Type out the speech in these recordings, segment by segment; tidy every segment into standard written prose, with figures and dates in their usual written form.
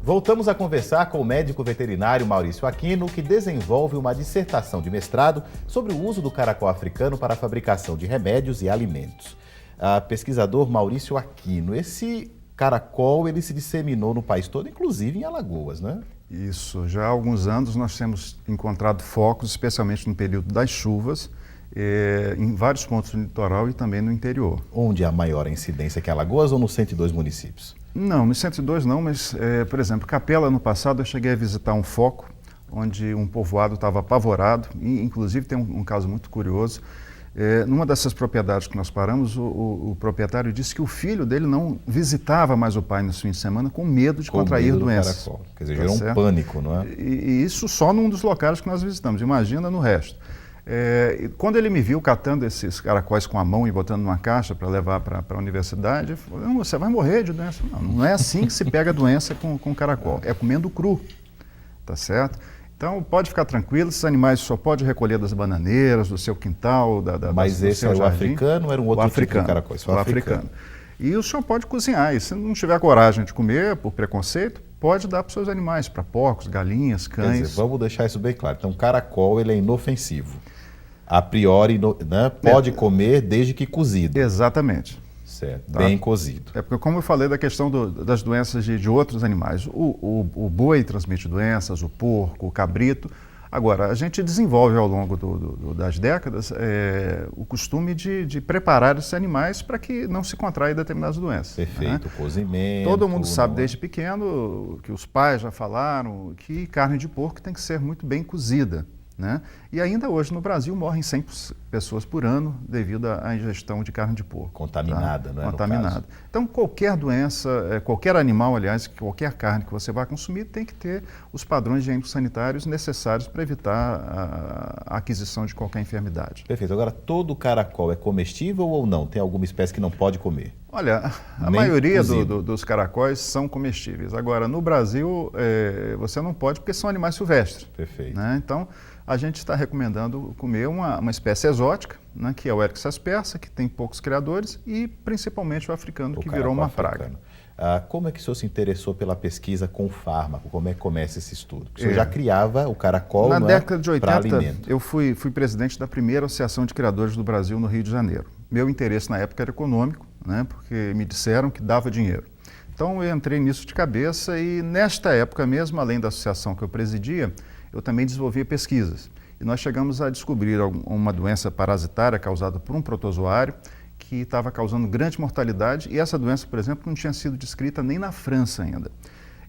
Voltamos a conversar com o médico veterinário Maurício Aquino, que desenvolve uma dissertação de mestrado sobre o uso do caracol africano para a fabricação de remédios e alimentos. Pesquisador Maurício Aquino, esse caracol ele se disseminou no país todo, inclusive em Alagoas, né? Isso, já há alguns anos nós temos encontrado focos, especialmente no período das chuvas, em vários pontos do litoral e também no interior. Onde há maior incidência que Alagoas ou nos 102 municípios? Não, nos 102 não, mas, por exemplo, Capela, no passado, eu cheguei a visitar um foco onde um povoado estava apavorado, e inclusive tem um caso muito curioso. Numa dessas propriedades que nós paramos, o proprietário disse que o filho dele não visitava mais o pai nos fins de semana com medo de contrair doenças. Caracol. Quer dizer, gerou um pânico, não é? E isso só num dos locais que nós visitamos, imagina no resto. Quando ele me viu catando esses caracóis com a mão e botando numa caixa para levar para a universidade, ele falou, não, você vai morrer de doença. Não é assim que se pega a doença com caracol, é comendo cru, tá certo? Então pode ficar tranquilo, esses animais só pode recolher das bananeiras, do seu quintal, Mas do esse seu é o jardim. Africano ou era um outro tipo de caracol? O africano. E o senhor pode cozinhar, e se não tiver coragem de comer, por preconceito, pode dar para os seus animais, para porcos, galinhas, cães. Quer dizer, vamos deixar isso bem claro. Então, o caracol ele é inofensivo. A priori, né, pode comer desde que cozido. Exatamente. Certo, tá? Bem cozido. Porque como eu falei da questão das doenças de outros animais, o boi transmite doenças, o porco, o cabrito. Agora, a gente desenvolve ao longo das décadas o costume de preparar esses animais para que não se contraia determinadas doenças. Perfeito, né? Cozimento. Todo mundo sabe desde pequeno, que os pais já falaram, que carne de porco tem que ser muito bem cozida. Né? E ainda hoje no Brasil morrem 100 pessoas por ano devido à ingestão de carne de porco. Contaminada, tá? Não é? Contaminada. Então qualquer doença, qualquer animal, aliás, qualquer carne que você vai consumir tem que ter os padrões higiênico-sanitários necessários para evitar a aquisição de qualquer enfermidade. Perfeito. Agora, todo caracol é comestível ou não? Tem alguma espécie que não pode comer? Olha, a maioria dos caracóis são comestíveis. Agora, no Brasil, você não pode porque são animais silvestres. Perfeito. Né? Então, a gente está recomendando comer uma espécie exótica, né, que é o Eryx aspersa, que tem poucos criadores, e principalmente o africano, que virou uma praga. Como é que o senhor se interessou pela pesquisa com fármaco? Como é que começa esse estudo? O senhor já criava o caracol na década de 80, alimento. Eu fui presidente da primeira Associação de Criadores do Brasil no Rio de Janeiro. Meu interesse na época era econômico, né, porque me disseram que dava dinheiro. Então eu entrei nisso de cabeça e nesta época mesmo, além da associação que eu presidia, eu também desenvolvia pesquisas. E nós chegamos a descobrir uma doença parasitária causada por um protozoário que estava causando grande mortalidade e essa doença, por exemplo, não tinha sido descrita nem na França ainda.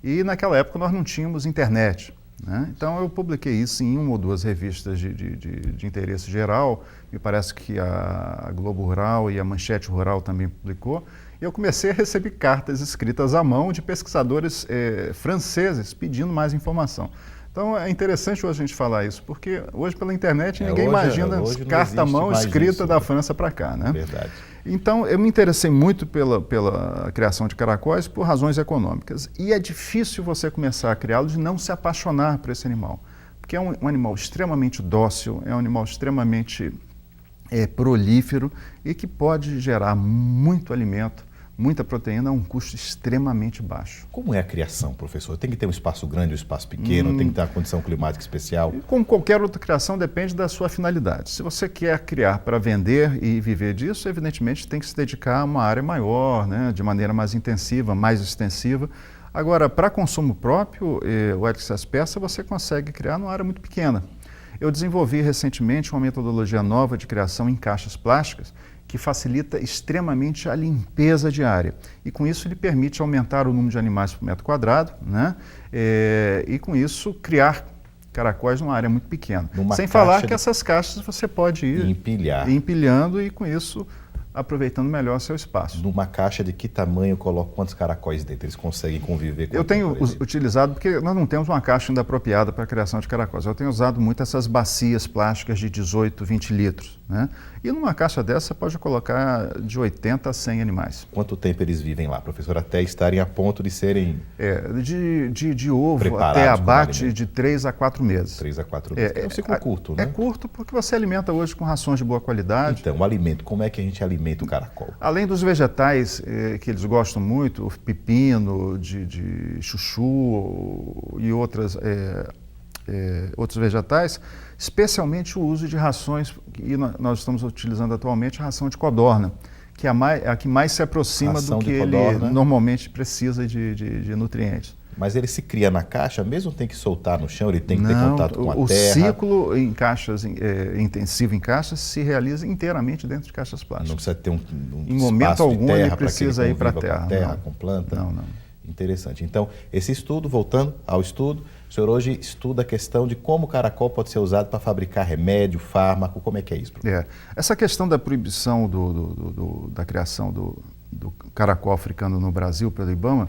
E naquela época nós não tínhamos internet. Né? Então eu publiquei isso em uma ou duas revistas de interesse geral, me parece que a Globo Rural e a Manchete Rural também publicou, e eu comecei a receber cartas escritas à mão de pesquisadores franceses pedindo mais informação. Então é interessante hoje a gente falar isso, porque hoje pela internet ninguém imagina carta à mão escrita da França para cá. Né? Verdade. Então eu me interessei muito pela criação de caracóis por razões econômicas. E é difícil você começar a criá-los e não se apaixonar por esse animal. Porque é um animal extremamente dócil, é um animal extremamente prolífero e que pode gerar muito alimento, muita proteína a um custo extremamente baixo. Como é a criação, professor? Tem que ter um espaço grande ou um espaço pequeno? Tem que ter uma condição climática especial? Como qualquer outra criação, depende da sua finalidade. Se você quer criar para vender e viver disso, evidentemente tem que se dedicar a uma área maior, né, de maneira mais intensiva, mais extensiva. Agora, para consumo próprio, o Eryx aspersa você consegue criar numa área muito pequena. Eu desenvolvi recentemente uma metodologia nova de criação em caixas plásticas, que facilita extremamente a limpeza diária. E com isso ele permite aumentar o número de animais por metro quadrado, né? E com isso criar caracóis numa área muito pequena. Sem falar que essas caixas você pode ir empilhando e com isso aproveitando melhor seu espaço. Numa caixa de que tamanho eu coloco quantos caracóis dentro? Eles conseguem conviver com Eu tenho utilizado, porque nós não temos uma caixa ainda apropriada para a criação de caracóis. Eu tenho usado muito essas bacias plásticas de 18, 20 litros. Né? E numa caixa dessa você pode colocar de 80 a 100 animais. Quanto tempo eles vivem lá, professor, até estarem a ponto de serem de ovo até abate de 3 a 4 meses. 3 a 4 meses. É um ciclo curto, né? É curto porque você alimenta hoje com rações de boa qualidade. Então, o alimento, como é que a gente alimenta alimenta o caracol? Além dos vegetais que eles gostam muito, o pepino, de chuchu e outros vegetais, especialmente o uso de rações, e nós estamos utilizando atualmente a ração de codorna, que é a que mais se aproxima do que ele normalmente precisa de nutrientes. Mas ele se cria na caixa, mesmo tem que soltar no chão, ele tem que ter contato com a terra? O ciclo em caixas, intensivo em caixas, se realiza inteiramente dentro de caixas plásticas. Não precisa ter um em momento algum terra ele precisa ir para a terra. Com terra, com planta? Não. Interessante. Então, esse estudo, voltando ao estudo, o senhor hoje estuda a questão de como o caracol pode ser usado para fabricar remédio, fármaco, como é que é isso? Essa questão da proibição da criação do caracol africano no Brasil pelo IBAMA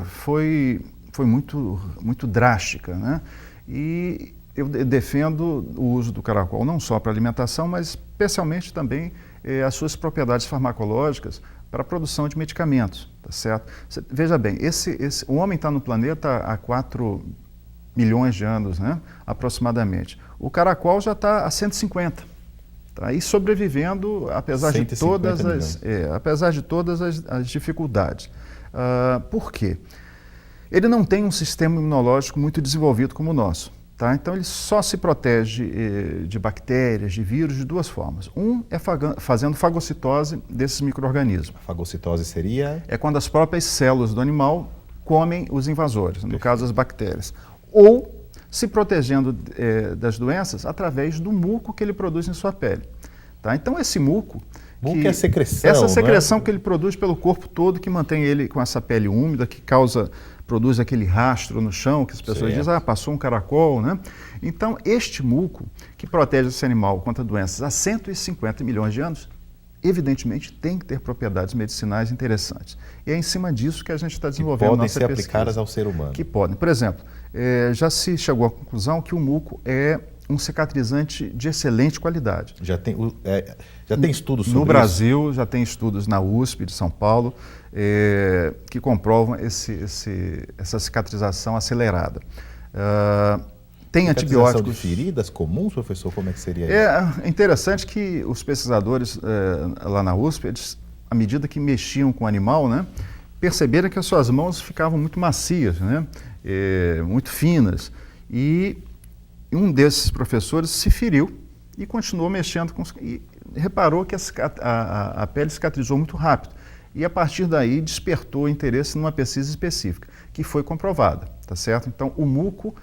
foi muito drástica, né? E eu defendo o uso do caracol não só para alimentação, mas especialmente também as suas propriedades farmacológicas para a produção de medicamentos, tá certo? Veja bem, o homem está no planeta há 4 milhões de anos, né, aproximadamente. O caracol já está há 150, tá aí sobrevivendo, apesar de todas as dificuldades. Por quê? Ele não tem um sistema imunológico muito desenvolvido como o nosso. Tá? Então, ele só se protege de bactérias, de vírus, de duas formas. É fazendo fagocitose desses micro-organismos. A fagocitose seria? É quando as próprias células do animal comem os invasores, no caso as bactérias. Ou se protegendo das doenças através do muco que ele produz em sua pele. Tá? Então, esse muco... é a secreção, essa secreção que ele produz pelo corpo todo, que mantém ele com essa pele úmida, que produz aquele rastro no chão, que as pessoas dizem, passou um caracol, né? Então, este muco, que protege esse animal contra doenças há 150 milhões de anos, evidentemente tem que ter propriedades medicinais interessantes. E é em cima disso que a gente está desenvolvendo nossa pesquisa. Podem ser aplicadas ao ser humano. Que podem. Por exemplo, já se chegou à conclusão que o muco é um cicatrizante de excelente qualidade. Já tem estudos sobre isso? No Brasil, já tem estudos na USP de São Paulo que comprovam essa cicatrização acelerada. Tem antibióticos... de feridas comuns, professor? Como é que seria isso? É interessante que os pesquisadores lá na USP, eles, à medida que mexiam com o animal, né, perceberam que as suas mãos ficavam muito macias, né, muito finas. E um desses professores se feriu e continuou mexendo e reparou que a pele cicatrizou muito rápido. E a partir daí despertou interesse numa pesquisa específica, que foi comprovada, tá certo? Então, o muco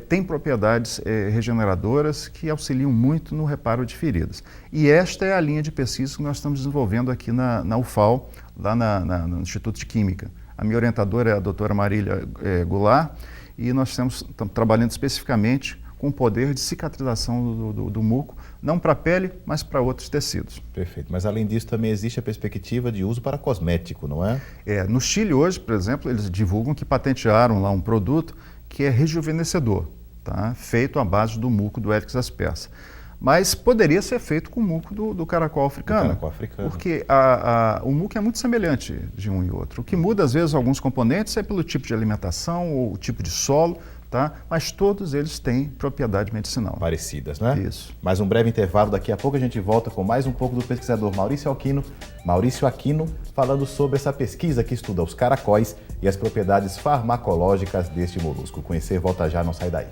tem propriedades regeneradoras que auxiliam muito no reparo de feridas. E esta é a linha de pesquisa que nós estamos desenvolvendo aqui na UFAL, lá no Instituto de Química. A minha orientadora é a doutora Marília Goulart, e nós estamos trabalhando especificamente com o poder de cicatrização do muco, não para a pele, mas para outros tecidos. Perfeito. Mas, além disso, também existe a perspectiva de uso para cosmético, não é? No Chile, hoje, por exemplo, eles divulgam que patentearam lá um produto que é rejuvenescedor, tá? Feito à base do muco do Aedes aspersa. Mas poderia ser feito com o muco do caracol africano. Porque o muco é muito semelhante de um e outro. O que muda, às vezes, alguns componentes é pelo tipo de alimentação ou o tipo de solo, tá? Mas todos eles têm propriedade medicinal. Parecidas, né? Isso. Mais um breve intervalo, daqui a pouco a gente volta com mais um pouco do pesquisador Maurício Aquino, falando sobre essa pesquisa que estuda os caracóis e as propriedades farmacológicas deste molusco. Conhecer, volta já, não sai daí.